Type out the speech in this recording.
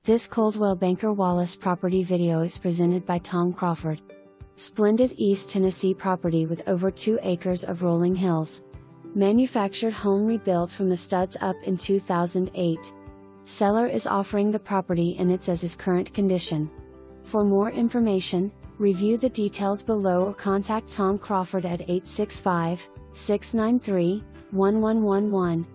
This Coldwell Banker Wallace property video is presented by Tom Crawford. Splendid East Tennessee property with over 2 acres of rolling hills. Manufactured home rebuilt from the studs up in 2008. Seller is offering the property in its as-is current condition. For more information, review the details below or contact Tom Crawford at 865-693-1111.